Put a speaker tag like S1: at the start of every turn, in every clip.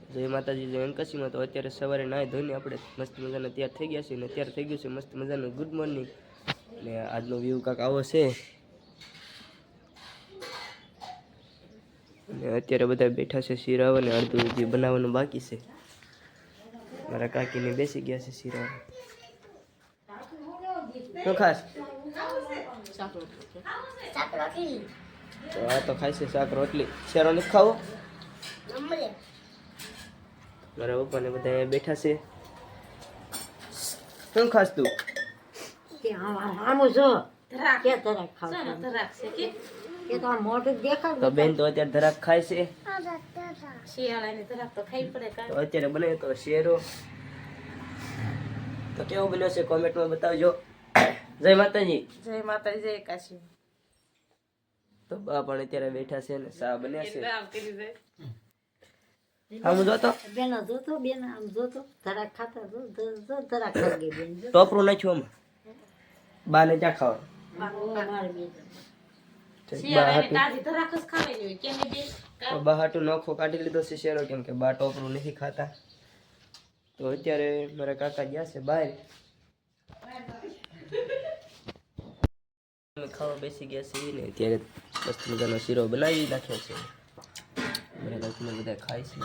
S1: જય માતાજી, જય અંકસીમાં. તો અત્યારે સવારે નાહી ધોઈને આપણે મસ્ત મજાના તૈયાર થઈ ગયા છીએ ને અત્યારે થઈ ગયું છે મસ્ત મજાનું ગુડ મોર્નિંગ. ને આજનો વ્યૂ કાંક આવો છે. અને અત્યારે બધા બેઠા છે શિરાવા ને અડધું જે બનાવવાનું બાકી છે. મારા કાકીને બેસી ગયા છે શિરાવા. તો ખાસ તો આ તો ખાય છે શાક રોટલી. શેરો નથી ખાવો? મારા પપ્પાને બધા અહીંયા બેઠા છે. શું ખાસ તું? તો બેન તો અત્યારે ધરાક ખાય છે. તો અત્યારે બને તો શેરો. તો કેવો બન્યો છે કોમેન્ટમાં બતાવજો. જય માતાજી.
S2: જય માતાજી, જય કાશી.
S1: તો બા પણ અત્યારે બેઠા છે ને સા બન્યા છે. આમ જોતો
S3: બેન જોતો બેન આમ જોતો ધરાક ખાતા જો ધરાક ખાઈ ગઈ બેન જો
S1: ટોપરું નાખ્યું આમાં. બા ને ચા ખાવા બા હાટું નોખો કાઢી લીધો છે શેરો કેમ કે બા ટોપરું નથી ખાતા. તો અત્યારે મારા કાકા ગયા છે બહાર. ખાવા બેસી ગયા છે ને અત્યારે મસ્ત મજાનો શીરો બનાવી નાખ્યો છે. મારા કાકીને બધા ખાય છે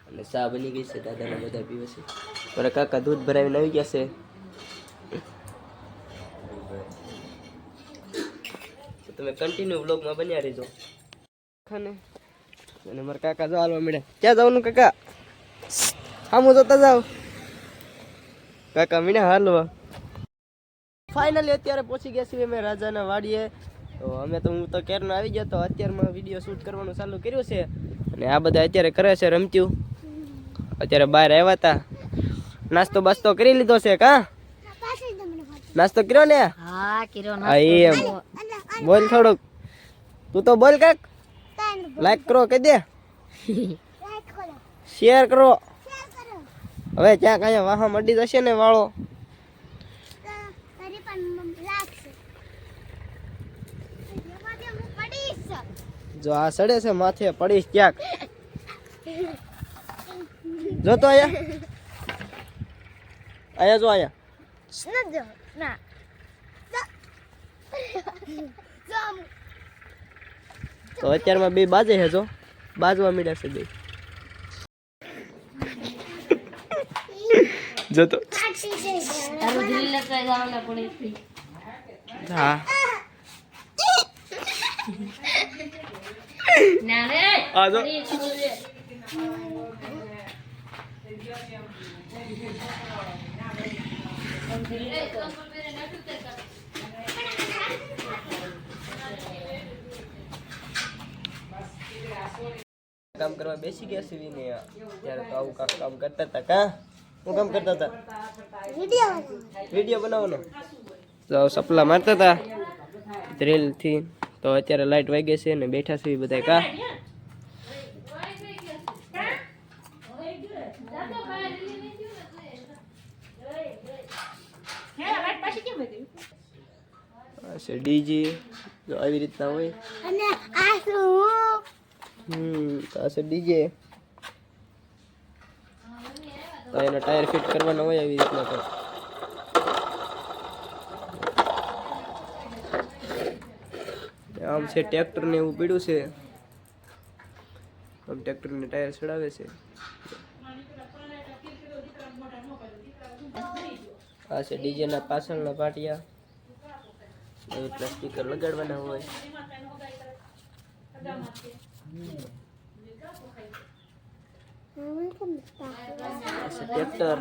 S1: અને ચા બની ગઈ છે. દાદાને બધા પીવે છે. મારા કાકા દૂધ ભરાવીને આવી ગયા છે. તો તમે કન્ટિન્યુ વ્લોગમાં બન્યા રહેજો. અને મારા કાકા જો હાલવા મળે. ક્યાં જવાનું કાકા? આમ જોતા જાવ. કાકા મીણા હાલવા. ફાઇનલી અત્યારે પહોંચી ગયા છીએ અમે રાજાના વાડીએ. તો અમે તો હું તો કેરનો આવી ગયો તો અત્યારમાં વિડીયો શૂટ કરવાનું ચાલુ કર્યું છે. અને આ બધા અત્યારે કરે છે રમત્યું. અત્યારે બહાર આવ્યા હતા. નાસ્તો બાસ્તો કરી લીધો છે કા? નાસ્તો કર્યો ને?
S3: હા કર્યો
S1: હા એમ બોલ થોડુંક. તું તો બોલ કાક. લાઈક કરો કહી દે. શેર કરો. હવે ક્યાંક અહીંયા વાહા મળી જશે ને વાળો. જો આ સડે છે માથે પડીશ ક્યાંક. જો તો અહીંયા જો અહીંયા તો અત્યારમાં બે બાજે છે. જો બાજવા મીડ્યા છે બે. જો તો હા આ જો કામ કરવા બેસી ગયા છે ને ત્યારે તો આવું કામ કરતા હતા કા? શું કામ કરતા હતા? વિડીયો બનાવવાનો. તો સપલા મારતા હતા ડ્રીલ થી. તો અત્યારે લાઈટ વાગી છે ને બેઠા છે બધા કા? ડીજી જો આવી રીતના હોય. આ છે ડીજે. તો એના ટાયર ફિટ કરવાના હોય આવી રીતના. તો આમ છે ટ્રેક્ટર ને એવું પીડ્યું છે. આમ ટ્રેક્ટર ને ટાયર ચડાવે છે. આ છે ડીજે ના પાછળના પાટિયા. એવી રીતના સ્પીકર લગાડવાના હોય. ટ્રેક્ટર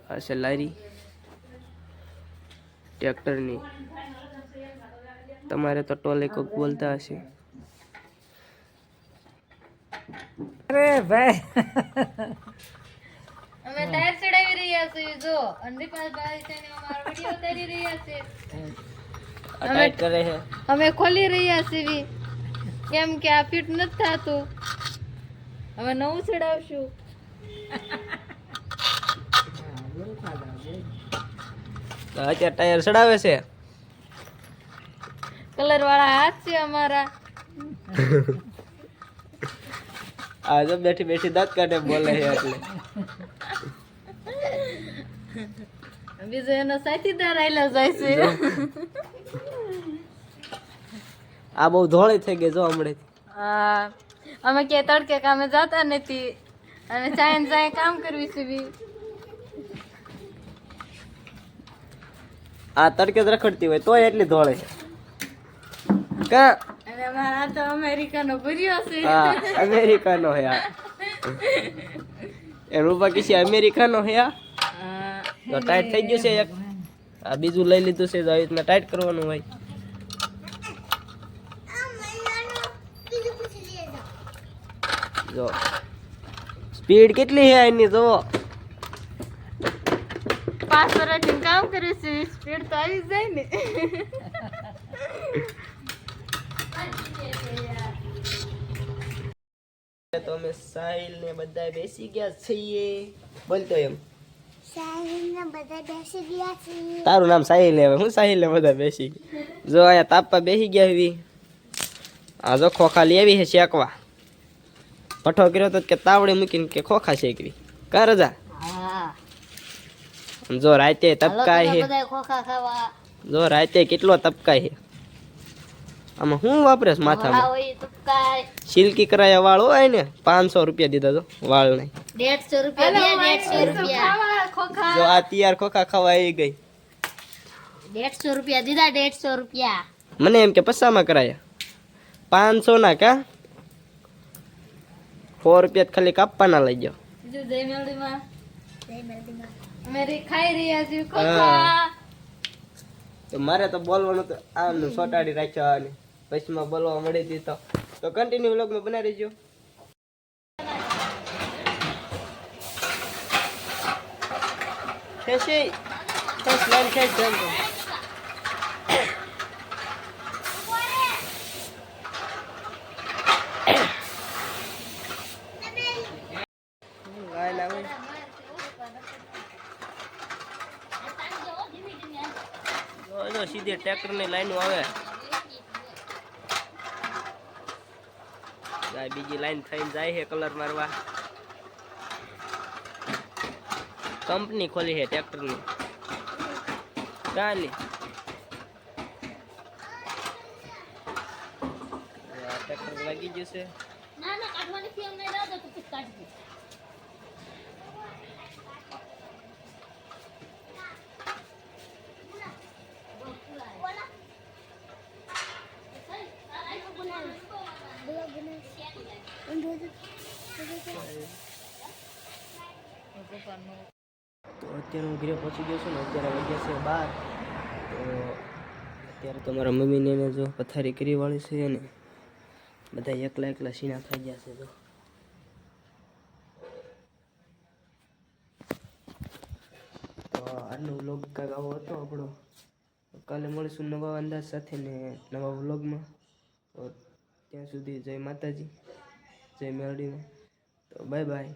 S1: આ છે લારી ટ્રેક્ટરની. તમારે તો ટોલે કોક બોલતા હશે.
S3: અરે ભાઈ
S4: અમે ટાયર ચડાવી રહ્યા છીએ જો અંધીપાસભાઈ છે ને અમારો વિડિયો ઉતારી રહ્યા છે.
S1: અટાઈટ કરે છે.
S4: અમે ખોલી રહ્યા છીએ કેમ કે આ ફિટ નથી થાતું. હવે નવું ચડાવશું.
S1: અત્યારે ટાયર ચડાવે છે.
S4: કલર વાળા હાથ છે અમારા.
S1: આ જો બેઠી બેઠી દાંત કાઢે બોલે છે એટલે.
S4: બીજો એનો સાથીદાર આયલો જાય છે.
S1: આ બહુ ધોળી થઈ ગઈ જો હમણાં.
S4: હા, અમે કે તડકે કામે જતા નથી અને ચાય કામ કરવી છે બી.
S1: આ તડકે જ રખડતી હોય તોય એટલી ધોળે છે કા.
S4: અને અમારા તો અમેરિકાનો ભર્યો છે.
S1: હા અમેરિકાનો હે આ. એ રૂપા કિસી અમેરિકાનો હે આ. તો ટાઈટ થઈ ગયું છે એક. આ બીજું લઈ લીધું છે તો આવી રીતના ટાઈટ કરવાનું હોય. જો સ્પીડ કેટલી છે એની જો.
S4: 5 વર્ષથી કામ કરે છે, સ્પીડ તો આવી જાય ને.
S1: તો અમે સાહિલ ને બધા બેસી ગયા છીએ. બોલતો એમ તારું નામ સાહિલ હવે હું સાહિલ ને બધા બેસી ગયા. જો અહીંયા તાપવા બેસી ગયા એવી. આ જો ખોખા લેવી છે શેકવા. પઠો કર્યો તો કે તાવડે મૂકીને કે ખોખા શેકવી કા રજા.
S3: હા
S1: જો રાતે તપકાય છે.
S3: બધા ખોખા ખાવા
S1: જો રાતે કેટલો તપકાય છે. આમાં હું વાપરે છે માથામાં.
S3: હોય તો કાય
S1: સિલ્કી કરાયા વાળ હોય ને 500 રૂપિયા દીધા તો વાળ નહીં.
S3: 150 રૂપિયા 150 રૂપિયા
S4: ખોખા
S1: જો આ તૈયાર ખોખા ખાવા આવી ગઈ.
S3: 150 રૂપિયા દીધા 150 રૂપિયા
S1: મને એમ કે પસામાં કરાયા 500 ના કા 4 રૂપિયા ખાલી કાપવાના લઈ જાઓ.
S4: જો જય મેલડીમાં અમે ખાઈ રહ્યા છીએ ખોખા.
S1: તો મારે તો બોલવાનું તો આનું સોટાડી રાખ્યો અને પછીમાં બોલવા મળી દીધો. તો કન્ટિન્યુ વ્લોગમાં બનાવી રહેજો. ખેંચી બસ લાઈન ખેંચ જલ્દી. લાઈન આવે જો સીધી ટ્રેક્ટર ની લાઈન આવે. બીજી લાઈન થઈને જાય છે કલર મારવા. કંપની ખોલી છે ટ્રેક્ટર ની ચાલી. ટ્રેક્ટર લાગી ગયું છે.
S3: ના ના કાઢવાની ફી અમને દો તો પછી કાઢી
S1: તો અત્યારે હું ઘરે પહોંચી ગયો છું ને અત્યારે વાગ્યા છે 12. તો અત્યારે તો મારા મમ્મીને એને જો પથારી કરી વાળી છે ને બધા એકલા એકલા સીણા ખાઈ ગયા છે. તો આજનો વ્લોગ કાંઈક આવો હતો આપણો. કાલે મળીશું નવા અંદાજ સાથે ને નવા વ્લોગમાં. તો ત્યાં સુધી જય માતાજી જય મેલડીને. તો બાય બાય.